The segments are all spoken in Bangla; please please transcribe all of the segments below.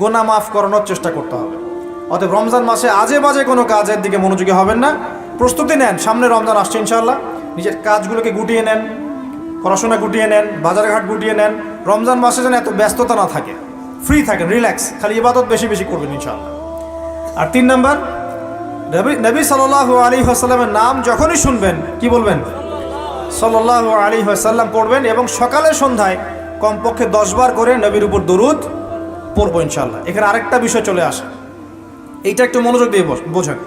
গুনাহ মাফ করানোর চেষ্টা করতে হবে। অতএব রমজান মাসে আজে বাজে কোনো কাজের দিকে মনোযোগী হবেন না। প্রস্তুতি নেন, সামনে রমজান আসছে ইনশাআল্লাহ। নিজের কাজগুলোকে গুটিয়ে নেন, পড়াশোনা গুটিয়ে নেন, বাজারঘাট গুটিয়ে নেন। রমজান মাসে যেন এত ব্যস্ততা না থাকে, ফ্রি থাকেন, রিল্যাক্স, খালি ইবাদত বেশি বেশি করবেন ইনশাআল্লাহ। আর 3 নাম্বার, নবী সাল্লাল্লাহু আলাইহি ওয়াসাল্লামের নাম যখনই শুনবেন কি বলবেন? সাল্লাল্লাহু আলাইহি ওয়াসাল্লাম পড়বেন এবং সকালে সন্ধ্যায় কমপক্ষে 10 বার করে নবীর উপর দরুদ পড়বো ইনশাআল্লাহ। এখানে আরেকটা বিষয় চলে আসে, এইটা একটু মনোযোগ দিয়ে বোঝেন।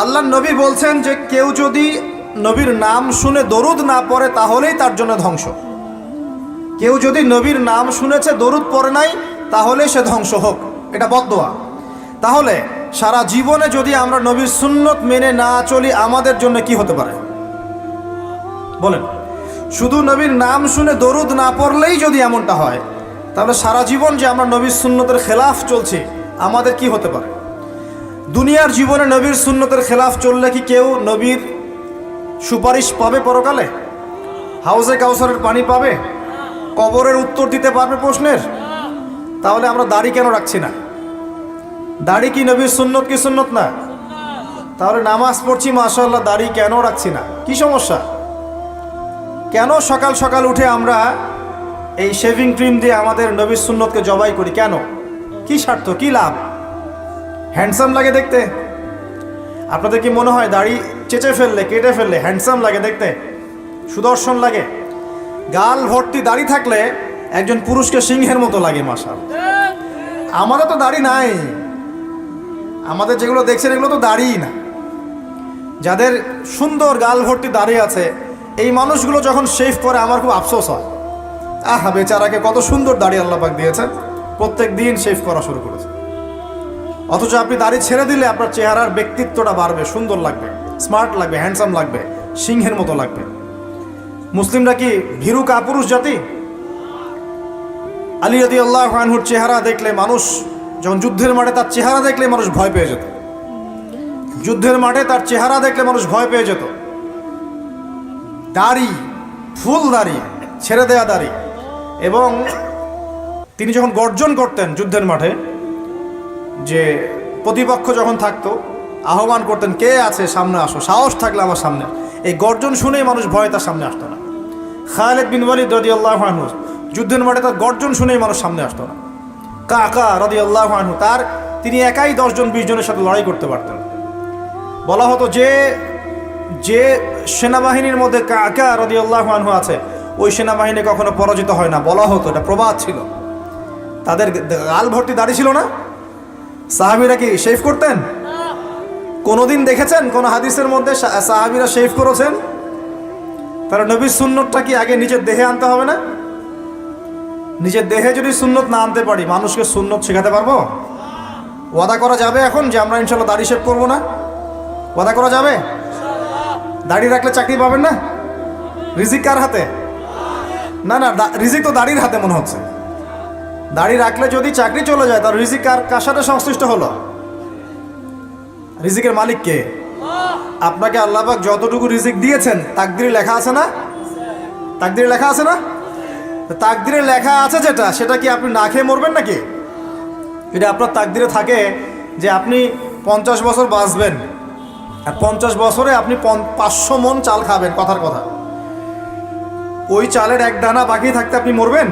আল্লাহর নবী বলছেন যে কেউ যদি নবীর নাম শুনে দরুদ না পড়ে তাহলেই তার জন্য ধ্বংস। কেউ যদি নবীর নাম শুনেছে দরুদ পড়ে নাই তাহলে সে ধ্বংস হোক, এটা বদদোয়া। তাহলে সারা জীবনে যদি আমরা নবীর সুন্নত মেনে না চলি আমাদের জন্য কি হতে পারে বলেন? শুধু নবীর নাম শুনে দরুদ না পড়লেই যদি এমনটা হয় তাহলে সারা জীবন যে আমরা নবীর সুন্নতের খেলাফ চলছি আমাদের কি হতে পারে? দুনিয়ার জীবনে নবীর সুন্নতের খেলাফ চললে কি কেউ নবীর সুপারিশ পাবে পরকালে? হাউজে কাউসারের পানি পাবে? কবরের উত্তর দিতে পারবে প্রশ্নের? তাহলে আমরা দাড়ি কেন রাখছি না? দাড়ি কি নবীর সুন্নত কি সুন্নত না? তাহলে নামাজ পড়ছি মাশাআল্লাহ, দাড়ি কেন রাখছি না? কি সমস্যা? কেন সকাল সকাল উঠে আমরা এই শেভিং ক্রিম দিয়ে আমাদের নবীর সুন্নতকে জবাই করি? কেন? কি স্বার্থ, কি লাভ? হ্যান্ডসাম লাগে দেখতে? আপনাদের কি মনে হয় দাড়ি চেঁচে ফেললে, কেটে ফেললে হ্যান্ডসাম লাগে দেখতে, সুদর্শন লাগে? গাল ভর্তি দাড়ি থাকলে একজন পুরুষকে সিংহের মতো লাগে মাশাআল্লাহ। আমাদের তো দাড়ি নাই, আমাদের যেগুলো দেখছেন এগুলো তো দাড়িই না। যাদের সুন্দর গাল ভর্তি দাড়ি আছে এই মানুষগুলো যখন শেভ করে আমার খুব আফসোস হয়। আহা বেচারাকে, কত সুন্দর দাড়ি আল্লাহ পাক দিয়েছেন, প্রত্যেক দিন শেভ করা শুরু করেছে। অথচ আপনি দাড়ি ছেড়ে দিলে আপনার চেহারার ব্যক্তিত্বটা বাড়বে, সুন্দর লাগবে, স্মার্ট লাগবে, হ্যান্ডসাম লাগবে, সিংহের মতো লাগবে। মুসলিমরা কি ভীরু কাপুরুষ জাতি? আলী রাদিয়াল্লাহু আনহুর চেহারা দেখলে মানুষ, যখন যুদ্ধের মাঠে তার চেহারা দেখলে মানুষ ভয় পেয়ে যেত। যুদ্ধের মাঠে তার চেহারা দেখলে মানুষ ভয় পেয়ে যেত। দাড়ি, ফুল দাড়ি, ছেড়ে দেয়া দাড়ি। এবং তিনি যখন গর্জন করতেন যুদ্ধের মাঠে, যে প্রতিপক্ষ যখন থাকতো আহ্বান করতেন, কে আছে সামনে আসো, সাহস থাকলে আমার সামনে। এই গর্জন শুনেই মানুষ ভয়ে তার সামনে আসতো না। খালিদ বিন ওয়ালিদ রাদিয়াল্লাহু আনহু যুদ্ধের মাঠে তার গর্জন শুনেই মানুষ সামনে আসতো না। কাকা রাদিয়াল্লাহু আনহু তিনি একাই 10 জন 20 জনের সাথে লড়াই করতে পারতেন। বলা হতো যে যে সেনাবাহিনীর মধ্যে কাকা রাদিয়াল্লাহু আনহু আছে ওই সেনাবাহিনী কখনো পরাজিত হয় না, বলা হতো। এটা প্রবাদ ছিল। তাদের গাল ভর্তি দাড়ি ছিল না। সাহাবীরা কি শেভ করতেন? কোনোদিন দেখেছেন কোন হাদিসের মধ্যে সাহাবীরা শেভ করেছেন? তারা নবীর সুন্নতটা কি আগে নিজের দেহে আনতে হবে না? নিজের দেহে যদি সুন্নত না আনতে পারি মানুষকে সুন্নত শেখাতে পারবো? ওয়াদা করা যাবে এখন যে আমরা ইনশাআল্লাহ দাড়ি শেভ করবো না? ওয়াদা করা যাবে? দাড়ি রাখলে চাকরি পাবেন না? রিজিক কার হাতে? না না, রিজিক তো দাড়ির হাতে মনে হচ্ছে। দাড়ি রাখলে যদি চাকরি চলে যায় তার রিজিক কার সাথে সংশ্লিষ্ট হলো? রিজিকের মালিক কে? আপনাকে আল্লাহ পাক যতটুকু রিজিক দিয়েছেন তাকদিরে লেখা আছে না? তাকদিরে লেখা আছে না? তাকদিরে লেখা আছে যেটা, সেটা কি আপনি না খেয়ে মরবেন নাকি? যদি আপনার তাকদিরে থাকে যে আপনি 50 বছর বাঁচবেন আর 50 বছরে আপনি 500 মণ চাল খাবেন, কথার কথা, ওই চালের এক দানা বাকি থাকতে আপনি মরবেন?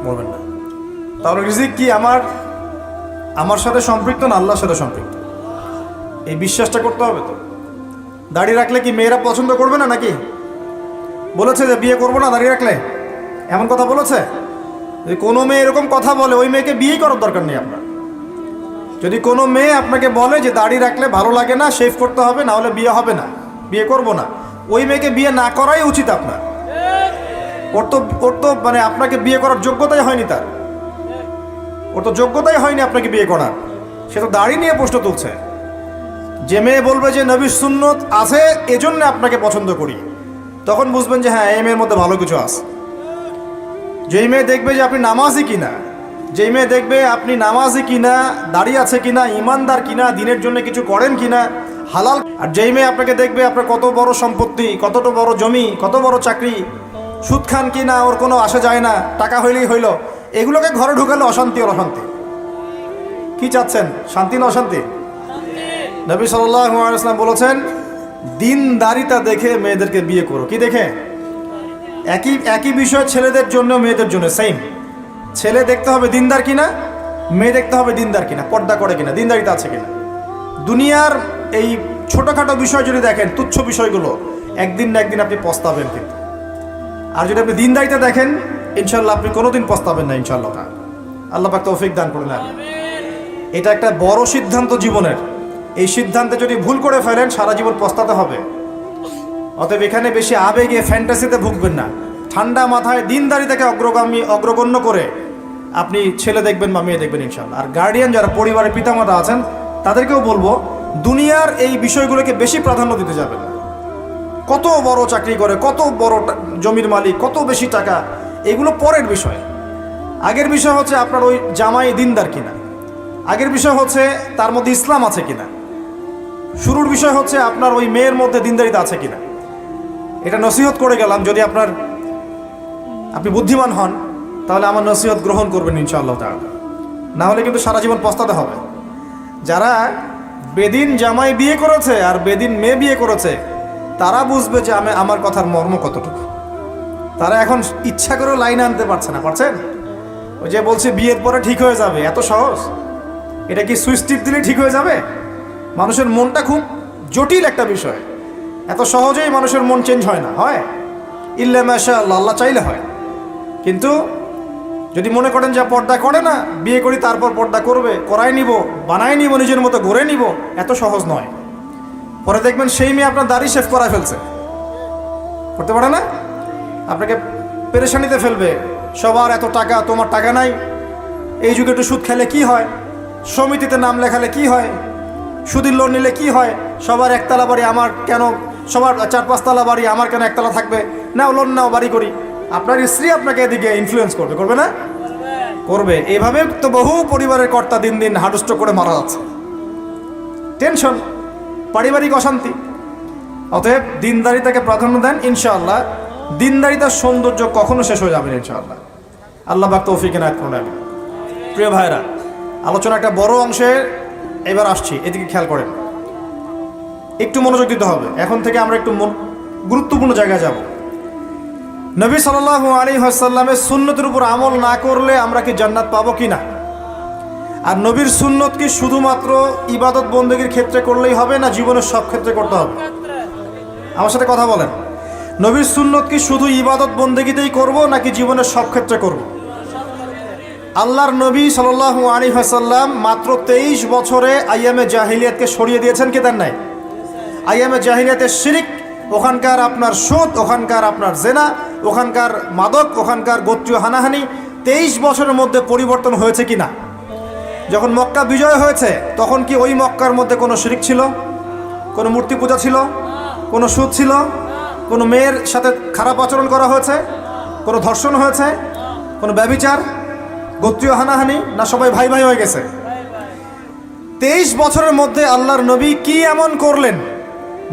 মরবেন না। তাহলে রিজিক কি আমার সাথে সম্পৃক্ত না আল্লাহর সাথে সম্পৃক্ত? এই বিশ্বাসটা করতে হবে। তো দাড়ি রাখলে কি মেয়েরা পছন্দ করবে না নাকি? বলেছে যে বিয়ে করবো না দাড়ি রাখলে, এমন কথা বলেছে? যদি কোনো মেয়ে এরকম কথা বলে ওই মেয়েকে বিয়েই করার দরকার নেই আপনার। যদি কোনো মেয়ে আপনাকে বলে যে দাড়ি রাখলে ভালো লাগে না, শেভ করতে হবে, না হলে বিয়ে হবে না, বিয়ে করবো না, ওই মেয়েকে বিয়ে না করাই উচিত আপনার। ওর তো মানে আপনাকে বিয়ে করার যোগ্যতাই হয়নি, ওর তো যোগ্যতাই হয়নি আপনাকে বিয়ে করার। সে তো দাড়ি নিয়ে প্রশ্ন তুলছে। যে মেয়ে বলবে যে নবীর সুন্নত আছে এজন্য আপনাকে পছন্দ করি, তখন বুঝবেন যে হ্যাঁ এই মেয়ের মধ্যে ভালো কিছু আছে। যেই মেয়ে দেখবে যে আপনি নামাজি কিনা, যেই মেয়ে দেখবে আপনি নামাজি কিনা, দাড়ি আছে কিনা, ইমানদার কিনা, দিনের জন্য কিছু করেন কিনা, হালাল, আর যেই মেয়ে আপনাকে দেখবে আপনার কত বড় সম্পত্তি, কতটা বড় জমি, কত বড় চাকরি, সুদ খান কিনা ওর কোনো আসে যায় না, টাকা হইলেই হইল, এগুলোকে ঘরে ঢুকালে অশান্তি আর অশান্তি। কি চাচ্ছেন? শান্তি না অশান্তি? নবী সাল্লাল্লাহু আলাইহি ওয়াসাল্লাম বলেছেন, দিনদারিতা দেখে মেয়েদেরকে বিয়ে করো। কি দেখে? একই বিষয় ছেলেদের জন্য মেয়েদের জন্য সেম। ছেলে দেখতে হবে দিনদার কিনা, মেয়ে দেখতে হবে দিনদার কিনা, পর্দা করে কিনা, দিনদারিতা আছে কিনা। দুনিয়ার এই ছোটোখাটো বিষয় যদি দেখেন, তুচ্ছ বিষয়গুলো, একদিন না একদিন আপনি পস্তাবেন কিন্তু। আর যদি আপনি দিনদারিতা দেখেন, ইনশাল্লাহ আপনি কোনোদিন পস্তাবেন না ইনশাআল্লাহ। আল্লাহ পাক তৌফিক দান করুন। এটা একটা বড় সিদ্ধান্ত জীবনের। এই সিদ্ধান্তে যদি ভুল করে ফেলেন সারা জীবন পস্তাতে হবে। অতএব এখানে বেশি আবেগে ফ্যান্টাসিতে ভুগবেন না। ঠান্ডা মাথায় দিনদারিতাকে অগ্রগণ্য করে আপনি ছেলে দেখবেন বা মেয়ে দেখবেন ইনশাআল্লাহ। আর গার্ডিয়ান যারা পরিবারের পিতামাতা আছেন তাদেরকেও বলবো, দুনিয়ার এই বিষয়গুলোকে বেশি প্রাধান্য দিতে যাবেন। কত বড় চাকরি করে, কত বড় জমির মালিক, কত বেশি টাকা, এগুলো পরের বিষয়। আগের বিষয় হচ্ছে আপনার ওই জামাই দিনদার কিনা, আগের বিষয় হচ্ছে তার মধ্যে ইসলাম আছে কিনা, শুরুর বিষয় হচ্ছে আপনার ওই মেয়ের মধ্যে দিনদারিতা আছে কিনা। এটা নসিহত করে গেলাম। যদি আপনি বুদ্ধিমান হন তাহলে আমার নসিহত গ্রহণ করবেন ইনশাআল্লাহ তাআলা। না হলে কিন্তু সারা জীবন পস্তাতে হবে। যারা বেদিন জামাই বিয়ে করেছে আর বেদিন মেয়ে বিয়ে করেছে তারা বুঝবে যে আমার কথার মর্ম কতটুকু। তারা এখন ইচ্ছা করে লাইনে আনতে পারছে না। পারছেন? ওই যে বলছে বিয়ের পরে ঠিক হয়ে যাবে, এত সহজ? এটা কি সুইচ টিপ দিলে ঠিক হয়ে যাবে? মানুষের মনটা খুব জটিল একটা বিষয়। এত সহজেই মানুষের মন চেঞ্জ হয় না। হয় ইল্লা মাশাআল্লাহ, আল্লাহ চাইলে হয়। কিন্তু যদি মনে করেন যে পর্দা করে না, বিয়ে করি তারপর পর্দা করবে, করাই নিব, বানাই নিব, নিজের মতো গড়ে নিব, এত সহজ নয়। পরে দেখবেন সেই মেয়ে আপনার দাড়ি শেভ করা ফেলছে, করতে পারে না, আপনাকে পেরেশানিতে ফেলবে। সবার এত টাকা, তোমার টাকা নাই। এই যুগে একটু সুদ খেলে কি হয়, সমিতিতে নাম লেখালে কি হয়, সুদের লোন নিলে কি হয়, সবার একতলা বাড়ি, আমার কেন, সবার 4-5 তলা বাড়ি, আমার কেন একতলা থাকবে, নাও লোন নাও বাড়ি করি। আপনার স্ত্রী আপনাকে এদিকে ইনফ্লুয়েন্স করবে, করবে না? করবে। এইভাবে তো বহু পরিবারের কর্তা দিন দিন হার্টস্ট্রোক করে মারা যাচ্ছে। টেনশন, পারিবারিক অশান্তি। অতএব দিনদারিতাকে প্রাধান্য দেন ইনশাআল্লাহ। দিনদারিতার সৌন্দর্য কখনো শেষ হয়ে যাবে না ইনশাআল্লাহ। আল্লাহ পাক তৌফিক এনায়েত করুন। প্রিয় ভাইরা, আলোচনা একটা বড় অংশে এবার আসছি, এদিকে খেয়াল করেন, একটু মনোযোগ দিতে হবে। এখন থেকে আমরা একটু গুরুত্বপূর্ণ জায়গায় যাব। নবী সাল্লাল্লাহু আলাইহি ওয়াসাল্লামের সুন্নতের উপর আমল না করলে আমরা কি জান্নাত পাবো কি না? আর নবীর সুন্নত কি শুধুমাত্র ইবাদত বন্দেগীর ক্ষেত্রে করলেই হবে, না জীবনের সব ক্ষেত্রে করতে হবে? আমার সাথে কথা বলেন। নবীর সুন্নত কি শুধু ইবাদত বন্দেগীতেই করব, নাকি জীবনের সব ক্ষেত্রে করব? আল্লাহর নবী সাল্লাল্লাহু আলাইহি ওয়াসাল্লাম মাত্র 23 বছরে আইয়ামে জাহিলিয়াতকে সরিয়ে দিয়েছেন, কে দেন নাই? আইয়ামে জাহিলিয়াতের শিরিক, ওখানকার আপনার সুদ, ওখানকার আপনার জেনা, ওখানকার মাদক, ওখানকার গোত্রীয় হানাহানি 23 বছরের মধ্যে পরিবর্তন হয়েছে কি না? যখন মক্কা বিজয় হয়েছে তখন কি ওই মক্কার মধ্যে কোনো শিরিক ছিল, কোনো মূর্তি পূজা ছিল, কোনো সুদ ছিল, কোনো মেয়ের সাথে খারাপ আচরণ করা হয়েছে, কোনো ধর্ষণ হয়েছে, কোনো ব্যভিচার, গোত্রীয় হানাহানি, না সবাই ভাই ভাই হয়ে গেছে? 23 বছরের মধ্যে আল্লাহর নবী কি এমন করলেন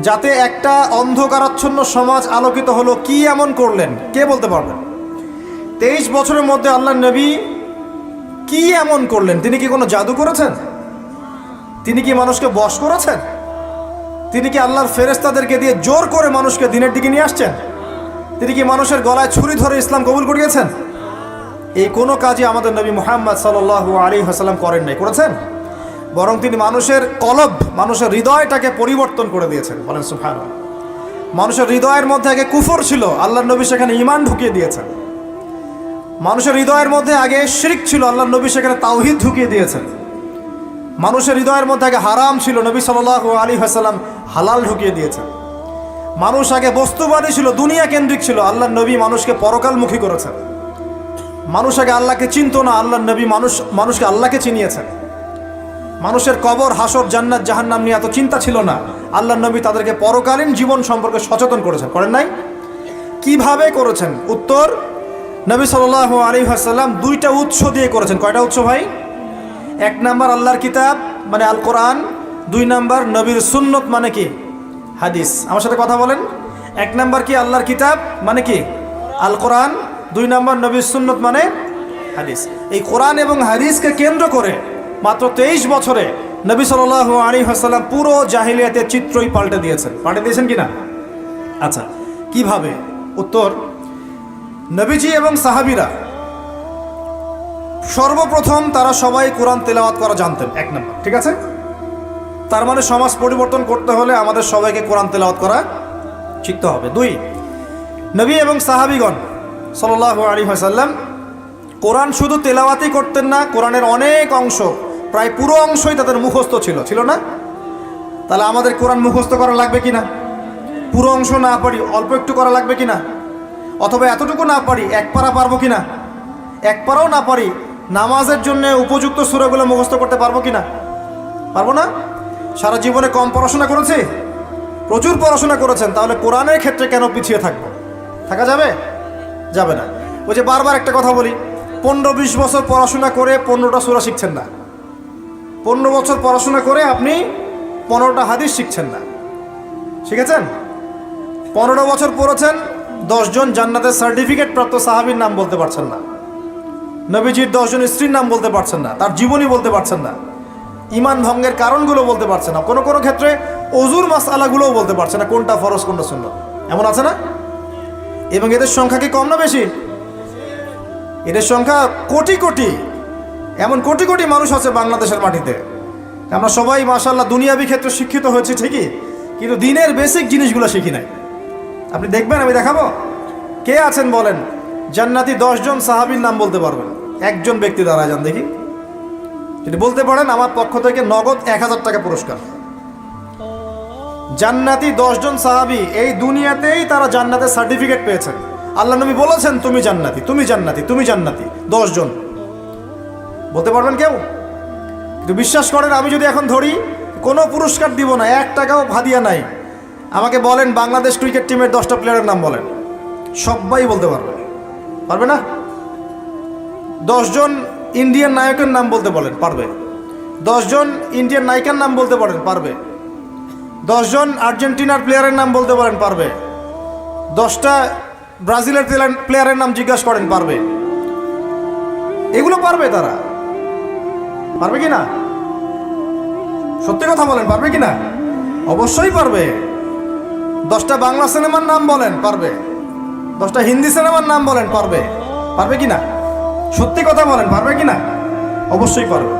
যাতে একটা অন্ধকারাচ্ছন্ন সমাজ আলোকিত হলো? কি এমন করলেন, কে বলতে পারবেন? 23 বছরের মধ্যে আল্লাহর নবী কি এমন করলেন? তিনি কি কোনো জাদু করেছেন? তিনি কি মানুষকে বশ করেছেন? তিনি কি আল্লাহর ফেরেশতাদেরকে দিয়ে জোর করে মানুষকে দিনের দিকে নিয়ে আসছেন? তিনি কি মানুষের গলায় ছুরি ধরে ইসলাম কবুল করিয়েছেন? এই কোনো কাজই আমাদের নবী মুহাম্মদ সাল্লাল্লাহু আলাইহি ওয়াসাল্লাম করেন নাই। করেছেন? বরং তিনি মানুষের কলব, মানুষের হৃদয়টাকে পরিবর্তন করে দিয়েছেন। বলেন সুবহানাল্লাহ। মানুষের হৃদয়ের মধ্যে আগে কুফর ছিল, আল্লাহর নবী সেখানে ঈমান ঢুকিয়ে দিয়েছেন। মানুষের হৃদয়ের মধ্যে আগে শিরক ছিল, আল্লাহর নবী সেখানে তাওহীদ ঢুকিয়ে দিয়েছেন। মানুষের হৃদয়ের মধ্যে আগে হারাম ছিল, নবী সাল্লাল্লাহু আলাইহি ওয়াসাল্লাম হালাল ঢুকিয়ে দিয়েছেন। মানুষ আগে বস্তুবাদী ছিল, দুনিয়া কেন্দ্রিক ছিল, আল্লাহর নবী মানুষকে পরকালমুখী করেছেন। মানুষ আগে আল্লাহকে চিনতো না, আল্লাহর নবী মানুষকে আল্লাহকে চিনিয়েছেন। মানুষের কবর, হাসর, জান্নাত, জাহান্নাম নিয়ে এত চিন্তা ছিল না, আল্লাহর নবী তাদেরকে পরকালীন জীবন সম্পর্কে সচেতন করেছেন। করেন নাই? কিভাবে করেছেন? উত্তর, নবী সাল্লাল্লাহু আলাইহি ওয়াসাল্লাম 2টা উৎস দিয়ে করেছেন। কয়টা উৎস ভাই? 1 নাম্বার আল্লাহর কিতাব মানে আল কোরআন, 2 নাম্বার নবীর সুন্নত মানে কি? হাদিস। আমার সাথে কথা বলেন। 1 নাম্বার কি? আল্লাহর কিতাব মানে কি? আল কোরআন। 2 নাম্বার নবীর সুন্নত মানে হাদিস। এই কোরআন এবং হাদিসকে কেন্দ্র করে মাত্র 23 বছরে নবী সাল্লাল্লাহু আলাইহি ওয়াসাল্লাম পুরো জাহিলিয়াতের চিত্রই পাল্টে দিয়েছেন কিনা? আচ্ছা, কিভাবে? উত্তর, নবীজি এবং সাহাবীরা সর্বপ্রথম তারা সবাই কোরআন তেলাওয়াত করা জানতেন, 1 নম্বর। ঠিক আছে, তার মানে সমাজ পরিবর্তন করতে হলে আমাদের সবাইকে কোরআন তেলাওয়াত করা শিখতে হবে। 2, নবী এবং সাহাবীগণ সাল্লাল্লাহু আলাইহি ওয়াসাল্লাম কোরআন শুধু তেলাওয়াতই করতেন না, কোরআনের অনেক অংশ, প্রায় পুরো অংশই তাদের মুখস্থ ছিল না? তাহলে আমাদের কোরআন মুখস্থ করা লাগবে কিনা? পুরো অংশ না পারি অল্প একটু করা লাগবে কিনা? অথবা এতটুকু না পারি 1 পারা পারবো কিনা? 1 পারাও না পারি নামাজের জন্য উপযুক্ত সূরাগুলো মুখস্থ করতে পারবো কিনা? পারবো না? সারা জীবনে কম পড়াশোনা করেছি? প্রচুর পড়াশোনা করেছেন, তাহলে কোরআনের ক্ষেত্রে কেন পিছিয়ে থাকবো? থাকা যাবে? যাবে না। ওই যে বারবার একটা কথা বলি, 15-20 বছর পড়াশোনা করে 15টা সূরা শিখছেন না। 15 বছর পড়াশোনা করে আপনি 15টা হাদিস শিখছেন না। শিখেছেন? 15 বছর পড়েছেন, 10 জন জান্নাতের সার্টিফিকেট প্রাপ্ত সাহাবীর নাম বলতে পারছেন না, নবীজির 10 জন স্ত্রীর নাম বলতে পারছেন না, তার জীবনী বলতে পারছেন না, ঈমান ভঙ্গের কারণগুলো বলতে পারছেন না, কোনো কোনো ক্ষেত্রে ওযুর মাসআলাগুলোও বলতে পারছেন না, কোনটা ফরজ কোনটা সুন্নাত। এমন আছে না? এবং এদের সংখ্যা কি কম না বেশি? এদের সংখ্যা কোটি কোটি, এমন কোটি কোটি মানুষ আছে বাংলাদেশের মাটিতে। আমরা সবাই মাশাআল্লাহ দুনিয়াবি ক্ষেত্রে শিক্ষিত হয়েছি ঠিকই, কিন্তু দিনের বেসিক জিনিসগুলো শিখি নাই। আপনি দেখবেন, আমি দেখাবো। কে আছেন বলেন জান্নাতি 10 জন সাহাবীর নাম বলতে পারবেন? একজন ব্যক্তি দাঁড়ায় যান দেখি, যদি বলতে পারেন আমার পক্ষ থেকে নগদ 1000 টাকা পুরস্কার। জান্নাতি 10 জন সাহাবী, এই দুনিয়াতেই তারা জান্নাতের সার্টিফিকেট পেয়েছেন। আল্লাহ নবী বলেছেন তুমি জান্নাতি, তুমি জান্নাতি, তুমি জান্নাতি। 10 জন বলতে পারবেন কেউ? কিন্তু বিশ্বাস করেন, আমি যদি এখন ধরি কোনো পুরস্কার দিব না, 1 টাকাও ভাদিয়া নাই, আমাকে বলেন বাংলাদেশ ক্রিকেট টিমের 10টা প্লেয়ারের নাম বলেন, সবাই বলতে পারবে। পারবে না? 10 জন ইন্ডিয়ান নায়কের নাম বলতে বলেন, পারবে। 10 জন ইন্ডিয়ান নায়িকার নাম বলতে পারেন, পারবে। 10 জন আর্জেন্টিনার প্লেয়ারের নাম বলতে পারেন, পারবে। 10টা ব্রাজিলের প্লেয়ারের নাম জিজ্ঞাসা করেন, পারবে। এগুলো পারবে তারা। পারবে কি না? সত্যি কথা বলেন, পারবে কি না? অবশ্যই পারবে। 10টা বাংলা সিনেমার নাম বলেন, পারবে। 10টা হিন্দি সিনেমার নাম বলেন, পারবে। পারবে কি না? সত্যি কথা বলেন, পারবে কি না? অবশ্যই পারবে।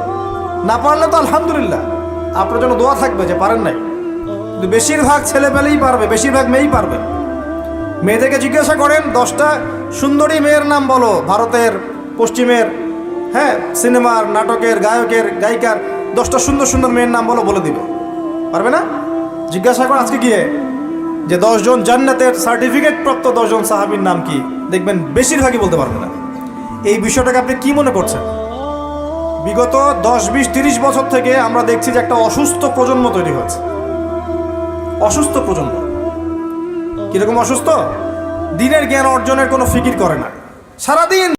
না পারলে তো আলহামদুলিল্লাহ, আপনার জন্য দোয়া থাকবে যে পারেন নাই। কিন্তু বেশিরভাগ ছেলেপেলেই পারবে, বেশিরভাগ মেয়েই পারবে। মেয়েদেরকে জিজ্ঞাসা করেন 10টা সুন্দরী মেয়ের নাম বলো, ভারতের, পশ্চিমের, হ্যাঁ, সিনেমার, নাটকের, গায়কের, গায়িকার 10টা সুন্দর সুন্দর মেয়ের নাম বলো, বলে দিবে। পারবে না? জিজ্ঞাসা করেন আজকে গিয়ে যে 10 জন জান্নাতের সার্টিফিকেট প্রাপ্ত 10 জন সাহাবীর নাম কি, দেখবেন বেশিরভাগই বলতে পারবে না। এই বিষয়টাকে আপনি কি মনে করছেন? বিগত 10, 20, 30 বছর থেকে আমরা দেখছি যে একটা অসুস্থ প্রজন্ম তৈরি হয়েছে। অসুস্থ প্রজন্ম। কিরকম অসুস্থ? দিনের জ্ঞান অর্জনের কোনো ফিকির করে না, সারাদিন